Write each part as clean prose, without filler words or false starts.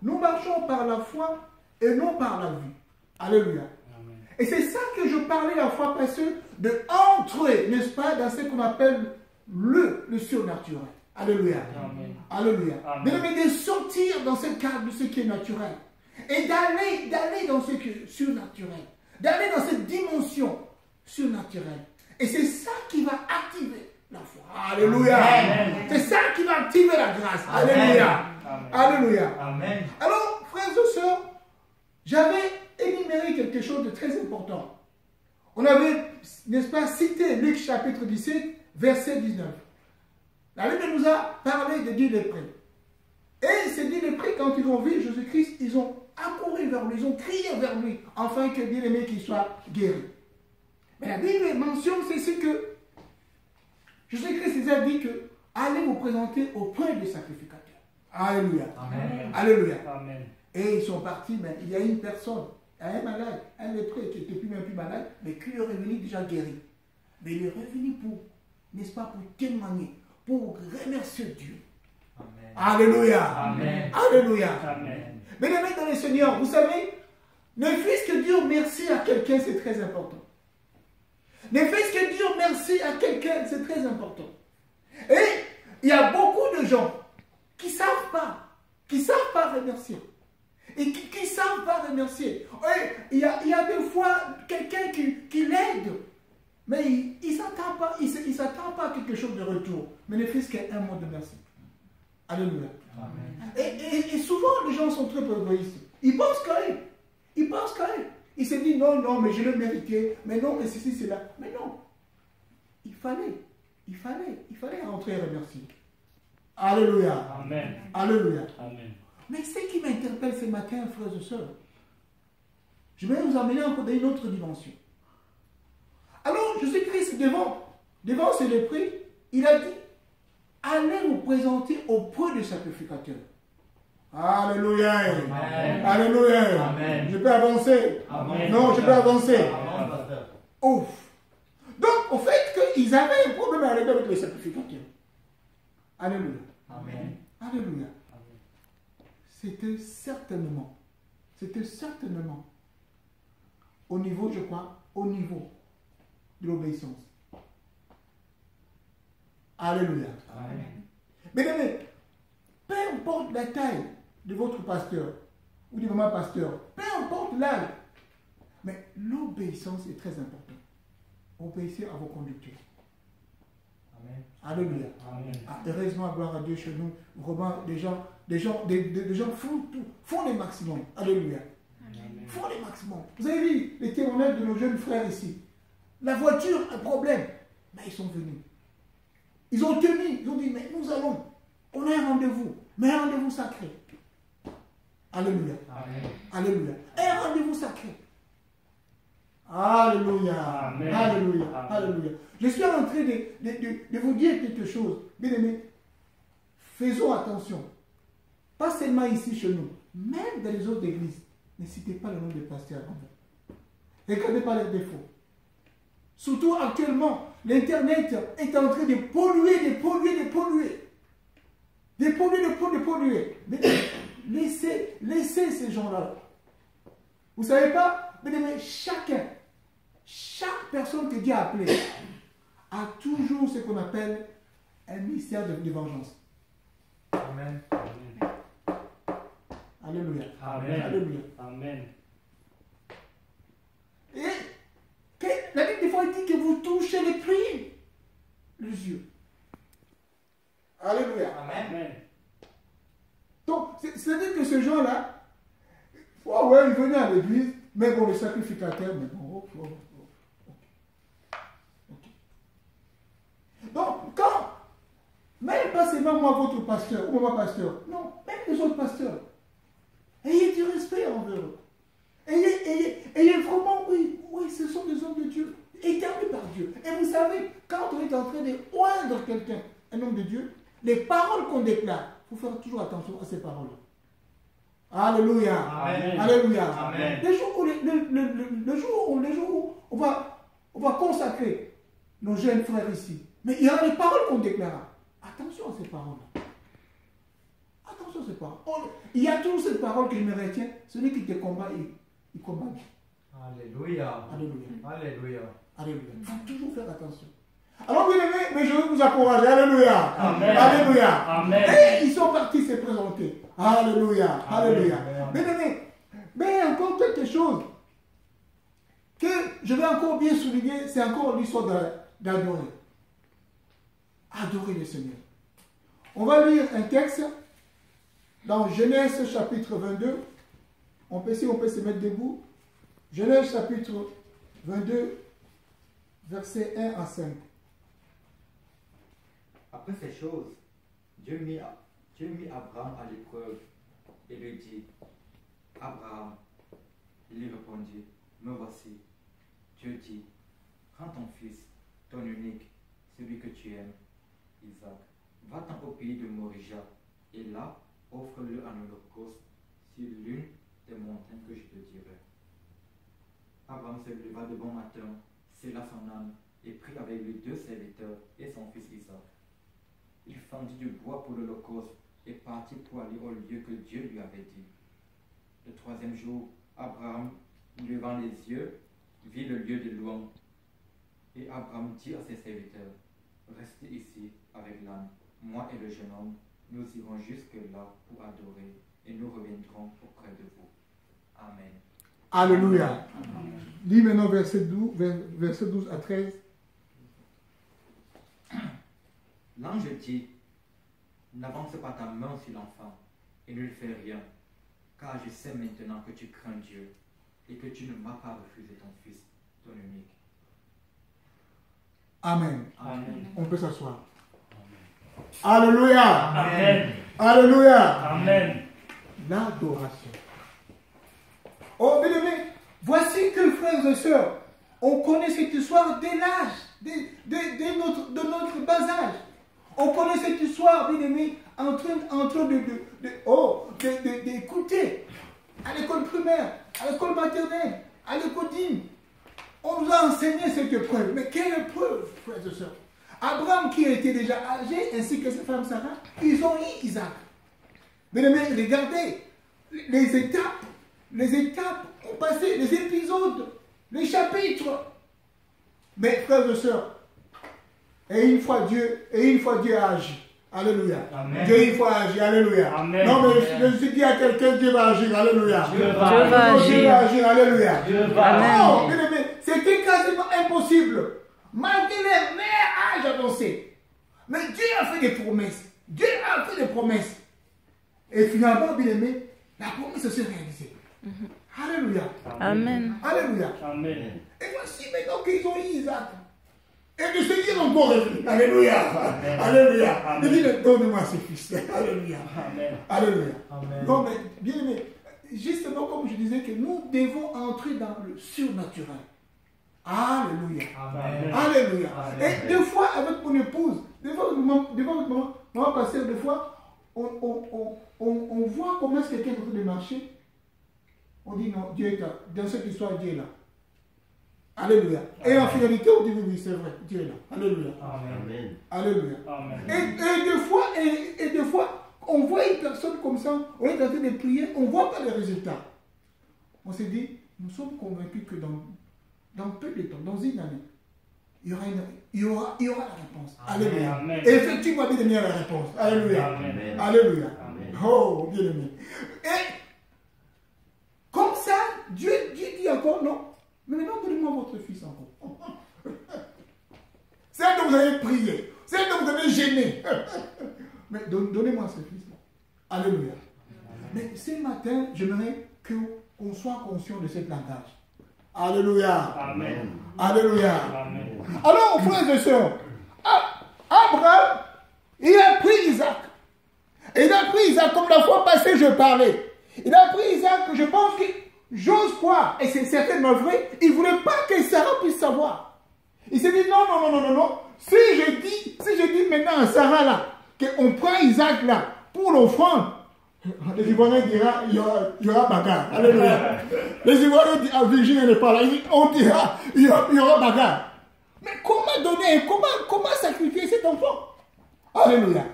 nous marchons par la foi et non par la vue. Alléluia. Amen. Et c'est ça que je parlais la fois passée, de entrer, n'est-ce pas, dans ce qu'on appelle le surnaturel. Alléluia. Amen. Alléluia. Mais de sortir dans ce cadre de ce qui est naturel. Et d'aller dans ce qui est surnaturel. D'aller dans cette dimension surnaturelle. Et c'est ça qui va activer la foi. Alléluia. C'est ça qui va activer la grâce. Amen. Alléluia. Amen. Alléluia. Amen. Alors, frères et sœurs, j'avais énuméré quelque chose de très important. On avait, n'est-ce pas, cité Luc chapitre 17, verset 19. La Bible nous a parlé de 10 lépreux. Et ces 10 lépreux, quand ils ont vu Jésus-Christ, ils ont accouru vers lui, ils ont crié vers lui, afin que bien-aimé qu'il soit guéri. Mais la Bible mentionne ceci que Jésus-Christ les a dit que allez vous présenter auprès des sacrificateurs. Alléluia. Amen. Alléluia. Amen. Et ils sont partis, mais il y a une personne, un malade, un lépreux qui était même plus malade, mais qui est revenu déjà guéri. Mais il est revenu pour, n'est-ce pas, pour témoigner, pour remercier Dieu. Amen. Alléluia. Amen. Alléluia. Amen. Bien-aimés dans le Seigneur, vous savez, ne fût-ce que dire merci à quelqu'un, c'est très important. Ne fût-ce que dire merci à quelqu'un, c'est très important. Et il y a beaucoup de gens qui ne savent pas remercier. Et qui ne savent pas remercier. Il y a des fois quelqu'un qui l'aide, mais il ne s'attend pas à quelque chose de retour. Mais ne fût-ce qu'un mot de merci. Alléluia. Et souvent, les gens sont très égoïstes. Ils pensent qu'à eux. Ils se disent non, mais je l'ai mérité. Mais non, mais ceci, c'est là. Mais non. Il fallait entrer et remercier. Alléluia. Amen. Alléluia. Amen. Mais ce qui m'interpelle ce matin, frères et sœurs, je vais vous amener encore dans une autre dimension. Alors, Jésus-Christ, devant ces lépreux, il a dit, allez vous présenter auprès des sacrificateurs. Alléluia. Amen. Alléluia. Amen. Je peux avancer. Amen. Non, je peux avancer. Amen. Ouf. Donc, au fait qu'ils avaient un problème avec les sacrificateurs. Alléluia. Amen. Alléluia. C'était certainement au niveau, je crois, au niveau de l'obéissance. Alléluia. Amen. Mais peu importe la taille de votre pasteur ou de votre pasteur, peu importe l'âge, mais l'obéissance est très importante. Obéissez à vos conducteurs. Amen. Alléluia. Amen. Ah, heureusement, gloire à Dieu chez nous, vraiment, des gens font les maximums. Alléluia. Amen. Font les maximums. Vous avez vu les témoignages de nos jeunes frères ici. La voiture, un problème. Mais ils sont venus. Ils ont tenu. Ils ont dit, mais nous allons. On a un rendez-vous. Mais un rendez-vous sacré. Alléluia. Amen. Alléluia. Un rendez-vous sacré. Alléluia. Amen. Alléluia. Amen. Alléluia. Je suis en train de vous dire quelque chose. Bien aimés, faisons attention. Pas seulement ici chez nous, même dans les autres églises. Ne citez pas le nom des pasteurs. Regardez pas les défauts. Surtout actuellement, l'Internet est en train de polluer. Mais laissez ces gens-là. Vous ne savez pas, mais chaque personne que Dieu a appelée a toujours ce qu'on appelle un mystère de vengeance. Amen. Alléluia. Amen. Alléluia. Amen. Et la Bible des fois dit que vous touchez les yeux. Alléluia. Amen. Donc, c'est-à-dire que ces gens-là, oh ouais, ils venaient à l'église, mais bon, les sacrificateurs, mais bon, Donc, même pas seulement moi, votre pasteur, ou mon pasteur, non, même les autres pasteurs, ayez du respect envers eux. Ayez vraiment, oui, ce sont des hommes de Dieu, éternés par Dieu. Et vous savez, quand on est en train de oindre quelqu'un, un homme de Dieu, les paroles qu'on déclare, il faut faire toujours attention à ces paroles. Alléluia. Amen. Alléluia. Amen. Les jours où on va consacrer nos jeunes frères ici, mais il y aura les paroles qu'on déclarera. Attention à ces paroles. Attention à cette parole. Il y a toujours cette parole que je me retiens. Celui qui te combat, il combat bien. Alléluia. Alléluia. Alléluia. Alléluia. Il faut toujours faire attention. Alors, bien aimé, mais je veux vous encourager. Alléluia. Amen. Alléluia. Amen. Et ils sont partis se présenter. Alléluia. Alléluia. Bien aimé, mais encore quelque chose que je vais encore bien souligner, c'est encore l'histoire d'adorer. Adorer le Seigneur. On va lire un texte dans Genèse chapitre 22. Si on peut se mettre debout. Genèse chapitre 22, versets 1 à 5. Après ces choses, Dieu mit Abraham à l'épreuve et lui dit, Abraham, il lui répondit, me voici. Dieu dit, prends ton fils, ton unique, celui que tu aimes, Isaac, va-t'en au pays de Morija, et là, offre-le en holocauste sur l'une des montagnes que je te dirai. Abraham se leva de bon matin, scella son âme, et prit avec lui 2 serviteurs et son fils Isaac. Il fendit du bois pour l'holocauste et partit pour aller au lieu que Dieu lui avait dit. Le 3e jour, Abraham, levant les yeux, vit le lieu de loin. Et Abraham dit à ses serviteurs, restez ici avec l'âne, moi et le jeune homme, nous irons jusque-là pour adorer et nous reviendrons auprès de vous. Amen. Alléluia. Lis maintenant verset 12 à 13. L'ange dit, n'avance pas ta main sur l'enfant et ne lui fais rien, car je sais maintenant que tu crains Dieu et que tu ne m'as pas refusé ton fils, ton unique. Amen. Amen. On peut s'asseoir. Alléluia. Amen. Alléluia. Amen. L'adoration. Oh, bien aimé, voici que, frères et sœurs, on connaît cette histoire dès l'âge, de notre bas âge. On connaît cette histoire, bien aimé, en train d'écouter à l'école primaire, à l'école maternelle, à l'école d'hymne. On nous a enseigné cette épreuve. Mais quelle épreuve, frères et sœurs? Abraham, qui était déjà âgé, ainsi que sa femme Sarah, ils ont eu Isaac. Bien aimé, regardez les étapes ont passé, les épisodes, les chapitres. Mais frères et sœurs, et une fois Dieu a agi. Alléluia. Amen. Dieu une fois a agi. Alléluia. Amen. Non, mais je dis à quelqu'un, Dieu va agir. Alléluia. Dieu va agir. Alléluia. Dieu va Non, bien aimé, c'était quasiment impossible. Malgré les meilleurs âges avancés. Mais Dieu a fait des promesses. Dieu a fait des promesses. Et finalement, bien aimé, la promesse s'est réalisée. Alléluia. Amen. Alléluia. Amen. Et voici maintenant qu'ils ont eu Isaac. Et le Seigneur encore revenu. Alléluia. Amen. Alléluia. Amen. Il dit, donne-moi ce fils. Alléluia. Amen. Alléluia. Amen. Non, mais bien aimé, justement comme je disais que nous devons entrer dans le surnaturel. Alléluia. Amen. Alléluia. Amen. Et des fois, avec mon épouse, des fois, maman pasteur, des fois, on voit comment est-ce que quelqu'un est en train de marcher. On dit non, Dieu est là. Dans cette histoire, Dieu est là. Alléluia. Et en finalité, on dit oui, c'est vrai, Dieu est là. Alléluia. Amen. Alléluia. Amen. Et des fois, on voit une personne comme ça, on est en train de prier, on ne voit pas les résultats. On s'est dit, nous sommes convaincus que dans peu de temps, dans une année, il y aura la réponse. Amen. Alléluia. Amen. Et effectivement, bien aimé, la réponse. Alléluia. Amen. Alléluia. Amen. Oh, bien aimé. Et comme ça, Dieu dit encore non. Mais maintenant, donnez-moi votre fils encore. C'est dont vous avez prié. C'est dont vous avez gêné. Mais donnez-moi ce fils-là. Alléluia. Mais ce matin, j'aimerais qu'on soit conscient de ce langage. Alléluia. Amen. Alléluia. Amen. Alors, frères et sœurs, Abraham, il a pris Isaac. Il a pris Isaac, comme la fois passée, je parlais. Il a pris Isaac, je pense que j'ose croire, et c'est certainement vrai, il ne voulait pas que Sarah puisse savoir. Il s'est dit non. Si je dis maintenant à Sarah là, qu'on prend Isaac là pour l'offrande, les Ivoiriens diront, il y aura bagarre. Alléluia. Les Ivoiriens disent, Virginie n'est pas là, on dira, il y aura bagarre. Mais comment donner, comment sacrifier cet enfant? Alléluia.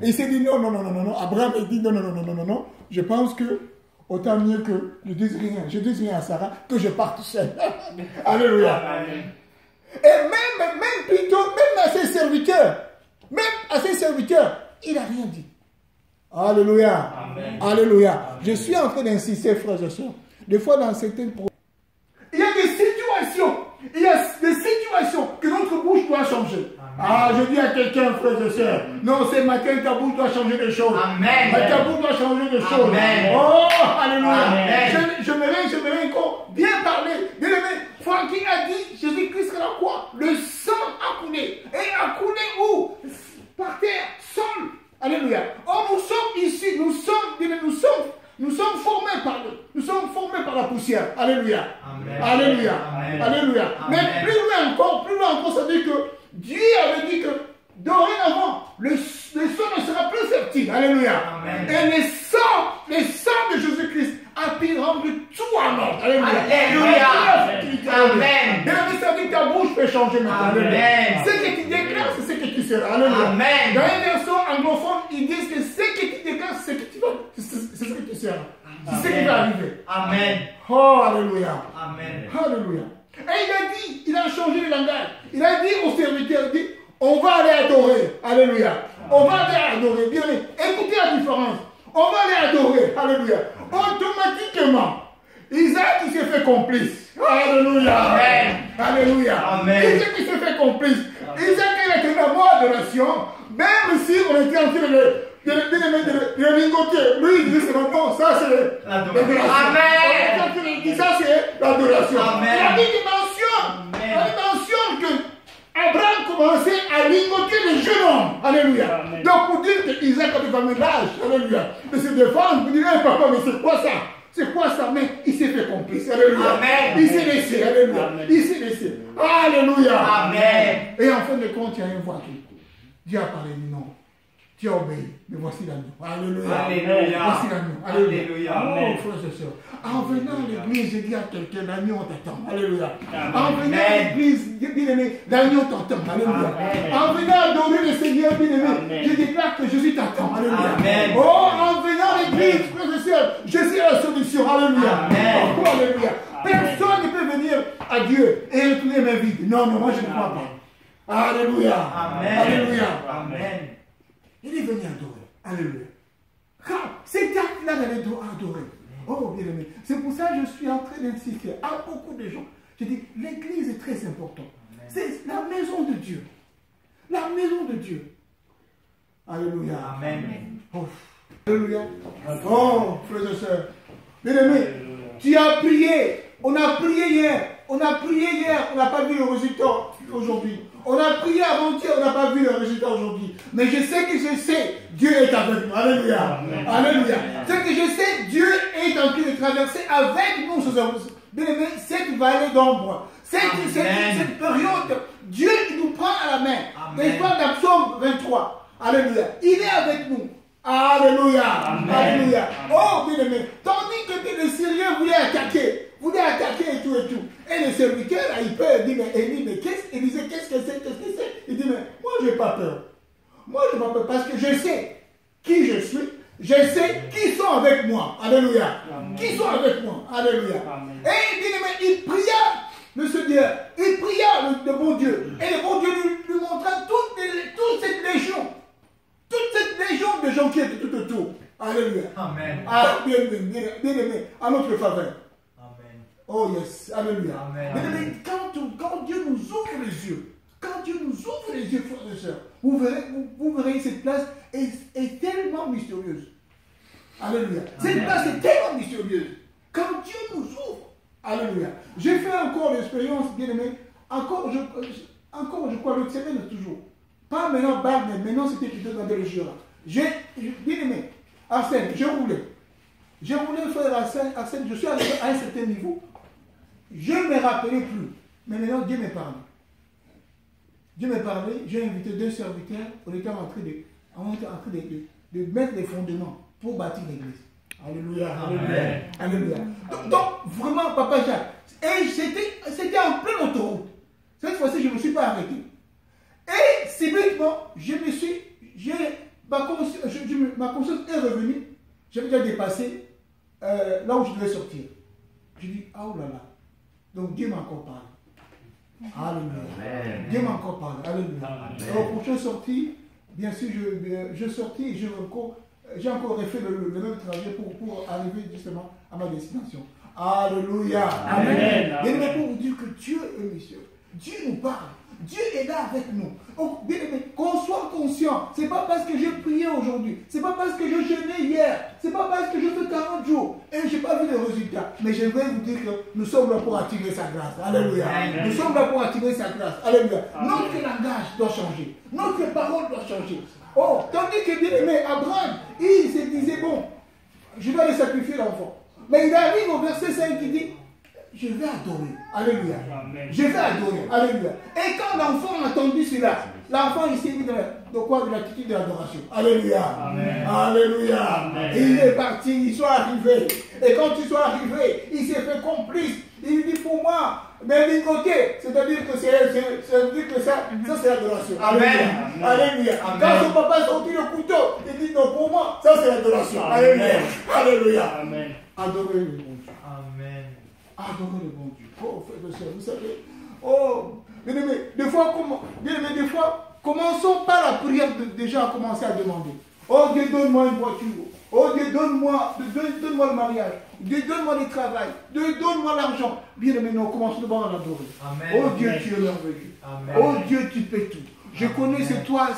Et il s'est dit non, non, non, non, non, non. Abraham a dit non, non, non, non, non, non, non. Je pense que autant mieux que je dise rien. Je dise rien à Sarah que je parte seul. Alléluia. Et même plutôt, même à ses serviteurs, il n'a rien dit. Alléluia. Amen. Alléluia. Je suis en train d'insister, frères et sœurs. Des fois, dans certaines il y a des situations que notre bouche doit changer. Amen. Ah, je dis à quelqu'un, frères et sœurs, non, ce matin, ta bouche doit changer des choses. Amen. Ta bouche doit changer des choses. Amen. Oh, alléluia. Amen. J'aimerais encore bien parler. Bien aimé, Francky a dit, Jésus-Christ à la croix, le sang a coulé. Et a coulé où? Par terre, sol. Alléluia. Oh, nous sommes ici, nous sommes formés par eux. Nous sommes formés par la poussière. Alléluia. Amen. Alléluia. Amen. Alléluia. Amen. Mais plus loin encore, ça dit que Dieu avait dit que dorénavant, le sol ne sera plus fertile. Alléluia. Amen. Et les sangs de Jésus-Christ a pu rendre tout en ordre. Alléluia. Alléluia. Amen. Bien, ça dit que ta bouche peut changer maintenant. Amen. Ce que tu déclares, c'est ce que tu seras. Alléluia. Amen. Dans une version anglophone, ils disent que ce que tu déclares, c'est ce que tu vas, c'est ce que tu seras. C'est ce qui va arriver. Amen. Oh, alléluia. Amen. Alléluia. Et il a changé le langage. Il a dit aux serviteurs, il dit, on va aller adorer. Alléluia. On va aller adorer. Bien, écoutez la différence. On va aller adorer. Alléluia. Automatiquement, Isaac qui s'est fait complice. Alléluia. Amen. Alléluia. Amen. Isaac qui s'est fait complice. Isaac il était dans la mort adoration. Même si on était en train de lingoter. Lui, il dit c'est non, ça c'est l'adoration. Amen. Ça c'est l'adoration. Amen. Il mentionne que Abraham commençait à lingoter les jeunes hommes. Alléluia. Amen. Donc pour dire que Isaac avait vraiment l'âge. Alléluia. De se défendre, pour dire, hey, papa, mais c'est quoi ça? C'est quoi ça? Mais il s'est fait complice. Alléluia. Amen. Il s'est laissé. Alléluia. Amen. Il s'est laissé. Alléluia. Amen. Et en fin de compte, il y a une voix qui écoute. Dieu a parlé du nom. Tu as obéi. Mais voici l'agneau. Alléluia. Alléluia. Voici l'agneau. Alléluia. Oh, Amen. frères et sœurs. En venant à l'église, j'ai dit à quelqu'un, l'agneau t'attend. Alléluia. Amen. En venant à l'église, bien aimé, l'agneau t'attend. Alléluia. Amen. En venant adorer le Seigneur, bien aimé, Amen. je déclare que Jésus t'attend. Alléluia. Amen. Oh, en venant à l'église, frères et sœurs, Jésus est la solution. Alléluia. Amen. Oh, alléluia. Personne ne peut venir à Dieu et retourner main vide. Non, non, moi je ne crois pas. Alléluia. Amen. Alléluia. Amen. Il est venu adorer. Alléluia. Car cet acte-là d'aller adorer. Oh, bien aimé. C'est pour ça que je suis en train d'insister à beaucoup de gens. Je dis, l'église est très importante. C'est la maison de Dieu. La maison de Dieu. Alléluia. Amen. Oh. Alléluia. Oh, frères et sœurs. Bien aimé, tu as prié. On a prié hier. On n'a pas vu le résultat aujourd'hui. On a prié avant-hier, on n'a pas vu le résultat aujourd'hui. Mais je sais, Dieu est avec nous. Alléluia. Amen. Alléluia. Ce que je sais, Dieu est en train de traverser avec nous bien aimé, cette vallée d'ombre. Cette période, Dieu nous prend à la main. N'est-ce pas dans Psaume 23? Alléluia. Il est avec nous. Alléluia. Amen. Alléluia. Amen. Oh, bien aimé. Tandis que les Syriens voulaient attaquer et tout et tout. Et le serviteur, là, il peut dire, mais Élie, mais il disait, qu'est-ce que c'est? Il dit, mais moi, je n'ai pas peur. Moi, je n'ai pas peur parce que je sais qui je suis. Je sais qui sont avec moi. Alléluia. Amen. Qui sont avec moi. Alléluia. Amen. Et il pria le Seigneur. Il pria le bon Dieu. Et le bon Dieu lui montra toute cette légion. Toute cette légion de gens qui étaient tout autour. Alléluia. Amen. Ah, bien aimé, à notre faveur. Amen. Oh yes, alléluia. Amen. Mais quand Dieu nous ouvre les yeux, frères et sœurs, vous verrez cette place est tellement mystérieuse. Alléluia. Cette place est tellement mystérieuse. Quand Dieu nous ouvre, alléluia. J'ai fait encore l'expérience, bien aimé, encore je crois l'autre semaine toujours. Pas maintenant, mais maintenant c'était plutôt dans le Jura. Bien aimé, Arsène, j'ai roulé, frère Arsène, je suis arrivé à un certain niveau. Je ne me rappelais plus. Mais maintenant, Dieu m'a parlé. J'ai invité 2 serviteurs. On était en train de mettre les fondements pour bâtir l'église. Alléluia. Amen. Alléluia. Donc, vraiment, Papa Jacques. Et c'était en pleine autoroute. Cette fois-ci, je ne me suis pas arrêté. Et subitement, j'ai ma conscience est revenue. J'avais déjà dépassé là où je devais sortir. Je dis, ah oh là là. Donc Dieu m'a encore parlé. Alléluia. Dieu m'a encore parlé. Alléluia. Alors, prochaine sortie, bien sûr, je sortis et j'ai encore refait le même trajet pour arriver justement à ma destination. Alléluia. Amen. Bien aimé, pour vous dire que Dieu est monsieur. Dieu nous parle. Dieu est là avec nous. Donc, bien aimé, qu'on soit conscient. Ce n'est pas parce que j'ai prié aujourd'hui. Ce n'est pas parce que je jeûnais hier. Ce n'est pas parce que je fais 40 jours et je n'ai pas vu de résultats. Mais je vais vous dire que nous sommes là pour attirer sa grâce. Alléluia. Nous sommes là pour attirer sa grâce. Alléluia. Notre langage doit changer. Notre parole doit changer. Oh, tandis que bien aimé, Abraham, il se disait, bon, je vais aller sacrifier l'enfant. Mais il arrive au verset 5 qui dit, je vais adorer. Alléluia. Je vais adorer. Alléluia. Et quand l'enfant a entendu cela, l'enfant il s'est mis de quoi? De l'attitude de l'adoration. Alléluia. Amen. Alléluia. Amen. Et il est parti, ils sont arrivés. Et quand ils sont arrivés, il s'est fait complice. Il dit pour moi, mais d'un côté, c'est-à-dire que ça c'est l'adoration. Alléluia. Alléluia. Quand son papa a sorti le couteau, il dit non, pour moi, ça c'est l'adoration. Alléluia. Alléluia. Amen. Adorez le bon Dieu. Amen. Adorez le bon Dieu. Oh, frère de soeur, vous savez. Oh, bien aimé, des fois, commençons par la prière déjà à commencer à demander. Oh Dieu, donne-moi une voiture. Oh Dieu, donne-moi le mariage. Dieu, donne-moi le travail. Dieu, donne-moi l'argent. Bien aimé, nous commençons d'abord à l'adorer. Oh Dieu, tu es merveilleux. Amen. Oh Dieu, tu fais tout. Je connais, c'est toi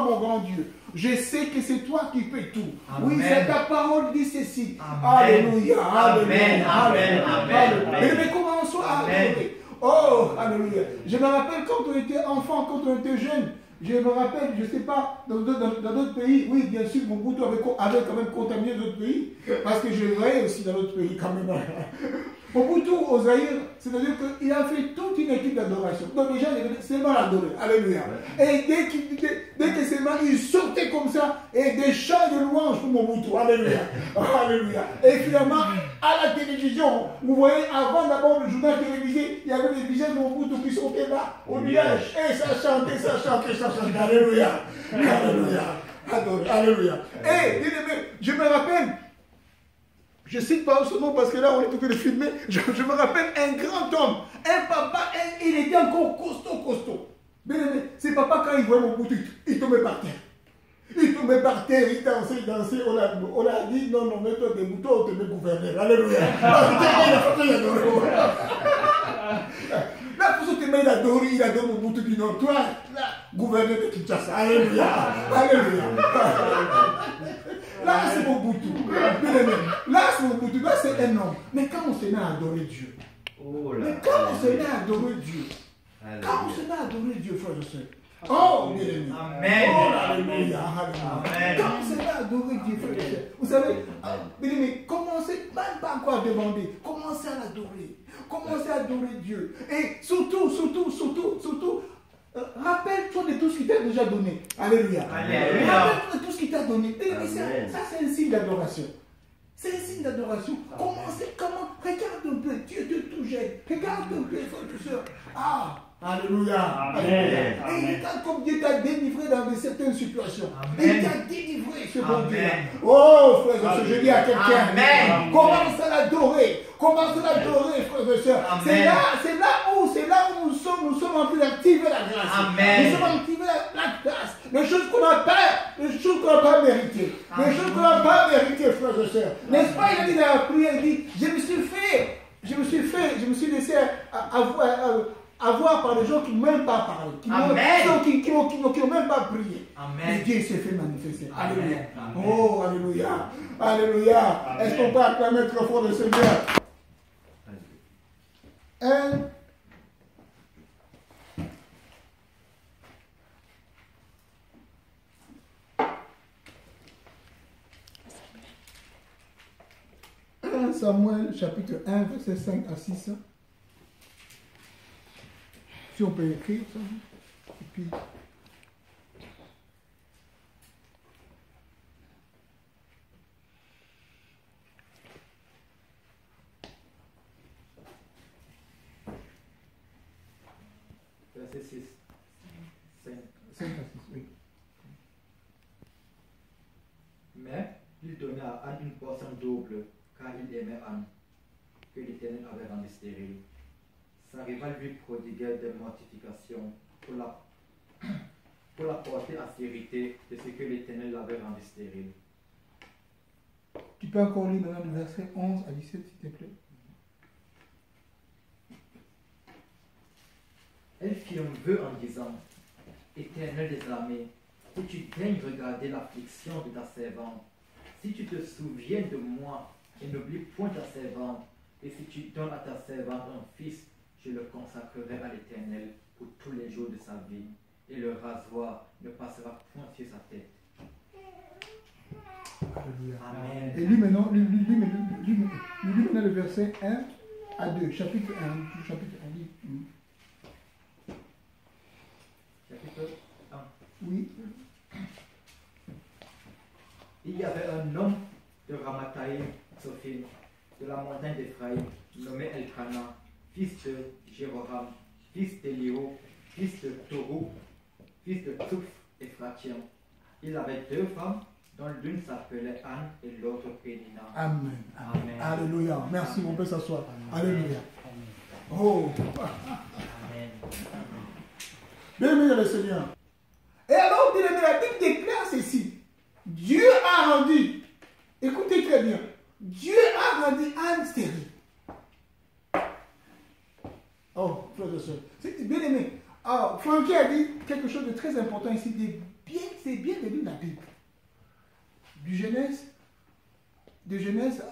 mon grand Dieu. Je sais que c'est toi qui fais tout. Amen. Oui, c'est ta parole dit ceci. Amen. Alléluia. Amen. Amen. Amen. Mais commençons à adorer. Oh, alléluia. Je me rappelle quand on était enfant, quand on était jeune. Je me rappelle, je ne sais pas, dans d'autres pays, oui, bien sûr, Mobutu avait quand même contaminé d'autres pays, parce que je le voyais aussi dans d'autres pays quand même. Mobutu au Zaïre, c'est-à-dire qu'il a fait toute une équipe d'adoration. Donc les gens, seulement l'adorer. Alléluia. Et dès que seulement il sortait comme ça, et des chants de louange pour Mobutu. Alléluia. Alléluia. Et finalement, à la télévision, vous voyez, avant d'abord le journal télévisé, il y avait des visages de Mobutu qui sortaient là, au nuage. Et ça chantait, ça chantait, ça chantait. Alléluia. Alléluia. Adoré. Alléluia. Et, bien aimé, je me rappelle, je ne cite pas ce nom parce que là on est en train de filmer, je me rappelle un grand homme, un papa, il était encore costaud. Bien aimé, c'est papa quand il voyait mon boutique, il tombait par terre. Il dansait, on a dit non, mais toi des moutons, on te met gouverneur. Alléluia. Là, pour ce que il adore mon boutique, il dit non, toi, là, gouverneur de Kinshasa. Alléluia. Alléluia. Là, c'est mon boutou. Là, c'est mon boutou. Là, c'est un homme. Mais quand on se met à adorer Dieu, frère et soeur, oh, bien aimé. Amen. Oh, alléluia. Quand on se met à adorer Dieu, frère et soeur, vous savez, bien aimé, commencez même pas encore à demander. Commencez à l'adorer. Commencez à adorer Dieu. Et surtout, rappelle-toi de tout ce qu'il t'a déjà donné. Alléluia. Rappelle-toi de tout ce qu'il t'a donné. Ça, c'est un signe d'adoration. C'est un signe d'adoration. Regarde un peu. Dieu te tout jette. Regarde un peu, frère et soeur. Ah, alléluia. Amen. Et regarde comme Dieu t'a délivré dans certaines situations. Amen. Il t'a délivré, ce bon Dieu. Oh, frère et soeur, je dis à quelqu'un. Commence à l'adorer. Commence à l'adorer, frères et sœurs. C'est là où nous sommes en train d'activer la grâce. Amen. Nous sommes en train d'activer la grâce. Les choses qu'on n'a pas méritées. Les choses qu'on n'a pas méritées, frères et sœurs. N'est-ce pas, il a dit dans la prière, il dit, je me suis laissé avoir par des gens qui n'ont même pas parlé, qui n'ont même pas prié. Amen. Et Dieu s'est fait manifester. Alléluia. Oh, alléluia. Alléluia. Est-ce qu'on peut acclamer trop fort le Seigneur? Samuel chapitre 1 verset 5 à 6. Si on peut écrire ça. Et puis verset 6. 5 à 6, oui. il aimait Anne, que l'Éternel avait rendue stérile. Sa rivale lui prodiguait des mortifications pour la porter à vérité de ce que l'Éternel l'avait rendue stérile. Tu peux encore lire dans le verset 11 à 17, s'il te plaît. Elle fit un vœu en disant, Éternel des armées, si tu daignes regarder l'affliction de ta servante, si tu te souviens de moi et n'oublie point ta servante, et si tu donnes à ta servante un fils, je le consacrerai à l'Éternel pour tous les jours de sa vie, et le rasoir ne passera point sur sa tête. Alléluia. Amen. Et lui maintenant, lui maintenant le verset 1 à 2, chapitre 1. Chapitre 1. Chapitre 1. Oui. Il y avait un homme de Ramathaïm, Sophim, de la montagne d'Ephraïm, nommé Elkana, fils de Jéroham, fils d'Élio, fils de Torou, fils de Touf Ephratien. Il avait 2 femmes, dont l'une s'appelait Anne et l'autre Pénina. Amen. Amen. Alléluia. Merci, on peut s'asseoir. Amen. Alléluia. Amen. Oh. Amen. Bien-aimé dans le Seigneur. Et alors, bien-aimé, la Bible déclare ceci. Dieu a rendu, écoutez très bien, Dieu a rendu Anne stérile. Oh, frère et soeur, c'est bien aimé. Alors, Francky a dit quelque chose de très important ici. C'est bien de lire la Bible. De Genèse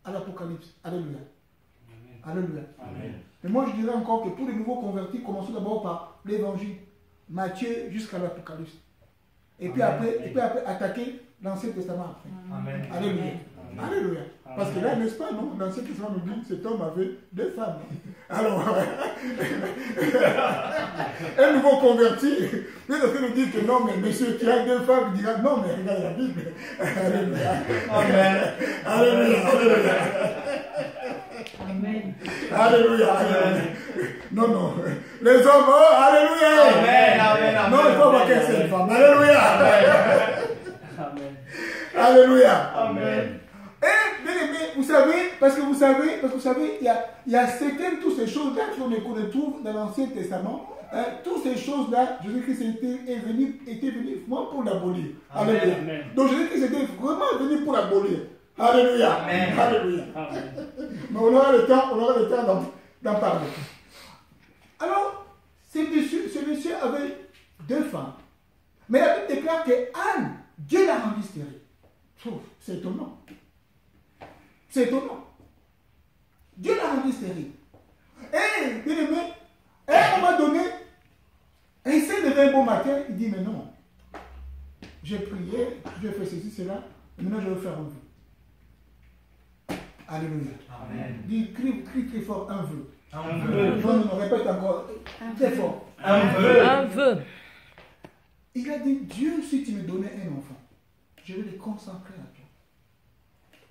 à l'Apocalypse. Alléluia. Alléluia. Amen. Mais moi, je dirais encore que pour les nouveaux convertis, commençons d'abord par l'Évangile, Matthieu jusqu'à l'Apocalypse. Et puis après, attaquer l'Ancien Testament après. Amen. Alléluia. Amen. Alléluia. Parce que là, n'est-ce pas, non? L'Ancien Testament nous dit que cet homme avait 2 femmes. Alors, un nouveau converti, peut-être nous dit que non, mais monsieur qui a 2 femmes, il dira non, mais regarde la Bible. Alléluia. Amen. Alléluia. Alléluia. Amen. Alléluia. Alléluia. Non, non. Les hommes, oh, alléluia. Amen. Amen. Non, il faut avoir qu'une seule femme. Alléluia. Amen. Alléluia. Amen. Et bien aimé, vous savez, parce que vous savez, il y a certaines, toutes ces choses-là qu'on retrouve dans l'Ancien Testament. Toutes ces choses-là, Jésus-Christ était venu vraiment pour l'abolir. Amen. Alléluia. Amen. Donc Jésus-Christ était vraiment venu pour l'abolir. Alléluia. Amen. Alléluia. Amen. Mais on aura le temps d'en parler. Alors, ce monsieur avait 2 femmes. Mais la Bible déclare que Anne, Dieu l'a rendue stérile. C'est étonnant. C'est étonnant. Dieu l'a rendu stérile. Et, bien aimé, à un moment donné, il s'est levé un bon matin, il dit, mais non, j'ai prié, j'ai fait ceci, cela, maintenant je vais faire un vœu. Alléluia. Amen. Dis, crie très fort, un vœu. Un vœu. Non, répète encore, très fort. Un vœu. Un vœu. Il a dit, Dieu, si tu me donnais un enfant, je vais le consacrer à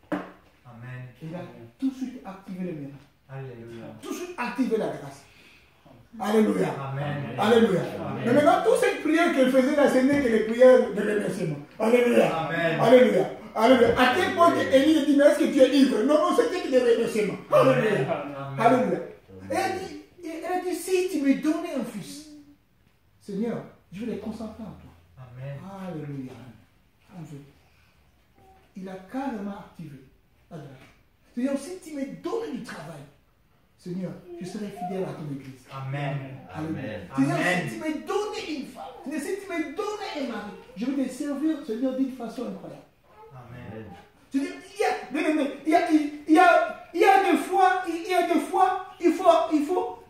toi. Amen. Il a tout de suite activé le miracle. Alléluia. Tout de suite activé la grâce. Alléluia. Amen. Alléluia. Amen. Mais maintenant, toutes ces prières qu'elle faisait là, ce n'est que les prières de remerciement. Alléluia. Amen. Alléluia. Alléluia. À quel point Élie dit, mais est-ce que tu es ivre? Non, non, c'était que des remerciements. Alléluia. Alléluia. Et elle a dit, si tu me donnais un fils, Seigneur, je vais les consacrer à toi. Amen. Alléluia. Il a carrément activé la grâce. Seigneur, si tu me donnes du travail, Seigneur, je serai fidèle à ton église. Amen. Alléluia. Amen. Seigneur, Amen. si tu me donnes une femme, Seigneur, si tu me donnes un mari, je vais te servir, Seigneur, d'une façon incroyable. Amen. Seigneur, il y a des fois,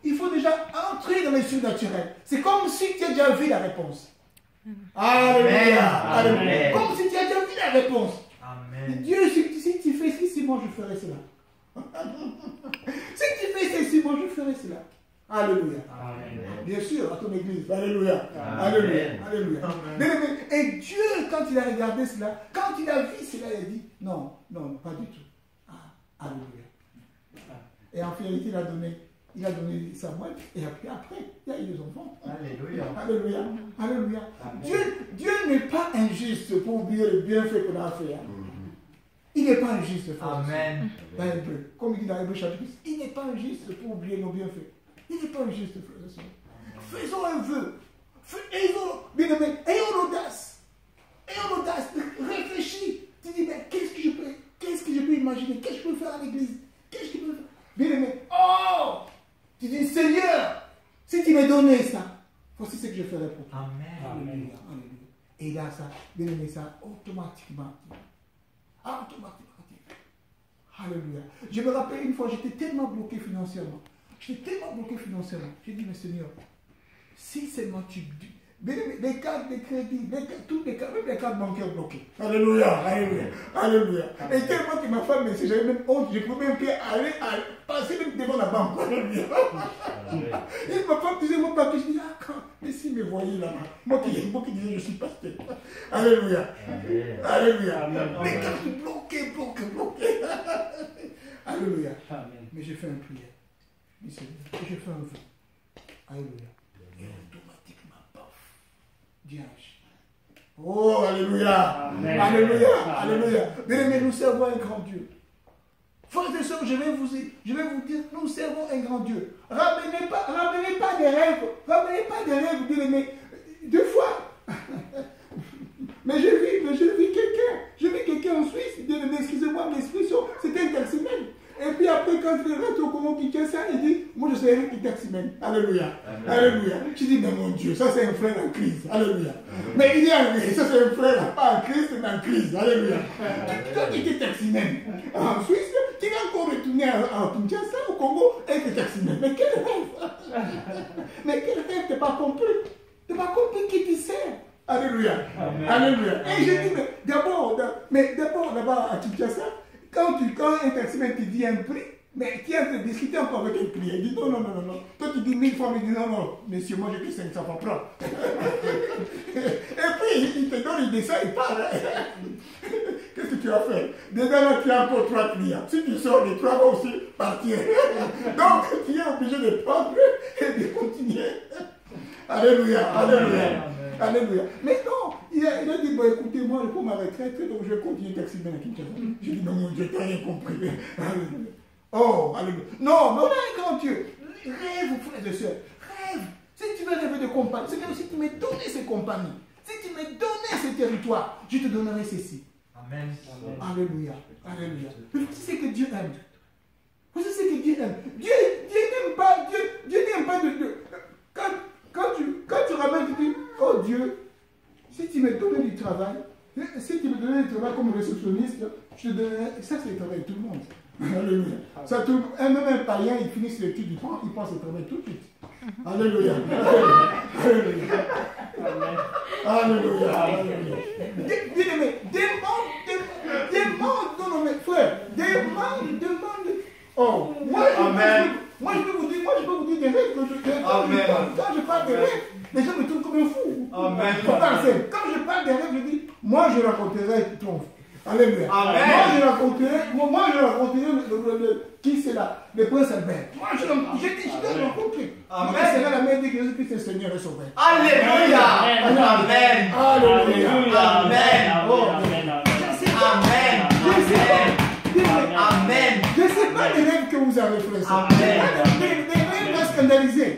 il faut déjà entrer dans les surnaturels. C'est comme si tu as déjà vu la réponse. Alléluia. Amen. Alléluia. Comme si tu as déjà vu la réponse. Amen. Dieu, si tu fais ceci, moi je ferai cela. Si tu fais ceci, moi je ferai cela. Alléluia. Amen. Bien sûr, à ton église. Alléluia. Amen. Alléluia. Alléluia. Amen. Mais, et Dieu, quand il a regardé cela, quand il a vu cela, il a dit, non, non, pas du tout. Ah, alléluia. Et en réalité, il a donné Samuel, et après, il y a eu des enfants. Alléluia. Alléluia. Alléluia. Amen. Dieu n'est pas injuste pour oublier le bienfait qu'on a fait. Hein. Il n'est pas injuste, frère. Amen. Dans Hébreu, comme il dit dans Hébreu chapitre 6, il n'est pas injuste pour oublier nos bienfaits. Il n'est pas injuste, frère et sœurs. Faisons un vœu. Bien-aimés, ayons l'audace. Ayons l'audace. Réfléchis. Tu dis, mais qu'est-ce que je peux imaginer? Qu'est-ce que je peux faire à l'église? Qu'est-ce que je peux faire? Bien-aimé, oh! Tu dis, Seigneur, si tu m'as donné ça, voici ce que je ferai pour toi. Amen. Alléluia. Alléluia. Et là, ça, bien-aimé, ça automatiquement. Automatiquement. Alléluia. Je me rappelle une fois, j'étais tellement bloqué financièrement. J'ai dit, mais Seigneur, si seulement tu... Les cartes de crédit, toutes les cartes, même les cartes bancaires bloquées. Alléluia, alléluia, alléluia. Et tellement que ma femme, si j'avais même honte, je ne pouvais même plus aller passer même devant la banque. Alléluia. Et ma femme disait, mon papier, je dis, mais si me voyez là, moi qui disais, je suis pasteur. Alléluia, alléluia. Les cartes bloquées. Alléluia. Mais j'ai fait une prière. J'ai fait un vœu. Alléluia. Oh, alléluia. Amen. Alléluia. Alléluia. Bien-aimés, nous servons un grand Dieu. Frères et sœurs, je vais vous dire, nous servons un grand Dieu. Ramenez pas des rêves, bien-aimés. Deux fois. mais j'ai vu quelqu'un en Suisse, bien-aimé, excusez-moi, l'esprit, c'était un taximène. Et puis après, quand il rentre au Congo Kinshasa, il dit, moi je serai un taximène. Alléluia. Alléluia. Je dis, mais mon Dieu, ça c'est un frère en crise. Alléluia. Mais il dit, ça c'est un frère, pas en crise, mais en crise. Alléluia. Quand tu étais taximène en Suisse, tu vas encore retourner à Kinshasa, au Congo, être taximène. Mais quel rêve. Mais quel rêve, tu n'as pas compris. Tu n'as pas compris qui tu sers. Alléluia. Alléluia. Et je dis, mais d'abord là-bas à Kinshasa, quand un taximène te dit un prix, mais tu es en train de discuter encore avec un client. Il dit non. Toi tu dis 1000 fois, mais il dit non, monsieur, moi j'ai que 500 francs, prends. Et puis il te donne, il descend, il part. Qu'est-ce que tu vas faire? Dedans là, tu as encore 3 clients. Si tu sors, les 3 vont aussi partir. Donc tu es obligé de prendre et de continuer. Alléluia, alléluia. Alléluia. Mais non, il a dit, bon, écoutez, moi, je prends ma retraite, donc je vais continuer taximène à Kinshasa. J'ai dit, non, mon Dieu, tu n'as rien compris. Alléluia. Oh, alléluia. Non, mais on a un grand Dieu. Rêve, frères et sœurs. Rêve. Si tu veux rêver de compagnie, c'est comme si tu m'as donné ces compagnies. Si tu m'as donné ce territoire, je te donnerai ceci. Amen. Alléluia. Alléluia. Mais voici ce que Dieu aime. Voici ce que Dieu aime. Dieu n'aime pas, Dieu n'aime pas de... Quand tu ramènes, tu dis, oh Dieu, si tu me donnais du travail, comme réceptionniste, je te donnerais, ça c'est le travail de tout le monde. Alléluia. Ça, même un païen, il finit ses études, il pense au travail tout de suite. Alléluia. Alléluia. Alléluia. Bien-aimé, demande, non, mes frères, demande. Oh, moi je peux vous dire des rêves que je fais. Quand je parle des rêves, les gens me trouvent comme un fou. Amen. Quand je parle des rêves, je dis, moi je raconterai ton. Alléluia. Amen. Moi je raconterai qui c'est là, le prince Albert. Moi je l'ai rencontré. Amen. Moi c'est là la mère de Jésus-Christ est Seigneur et Sauveur. Alléluia. Amen. Alléluia. Amen. Amen. Je ne sais pas les rêves que vous avez, frère. Amen. Des rêves scandalisés.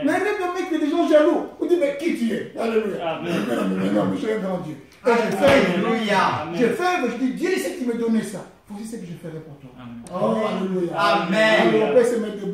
Les rêves de mettre des gens jaloux. Vous dites, mais qui tu es? Alléluia. Non, mais je suis un grand Dieu. Et Alléluia. je dis, Dieu, si tu me donnais ça, voici ce que je ferai pour toi. Oh, alléluia. Amen. Alors, on peut se mettre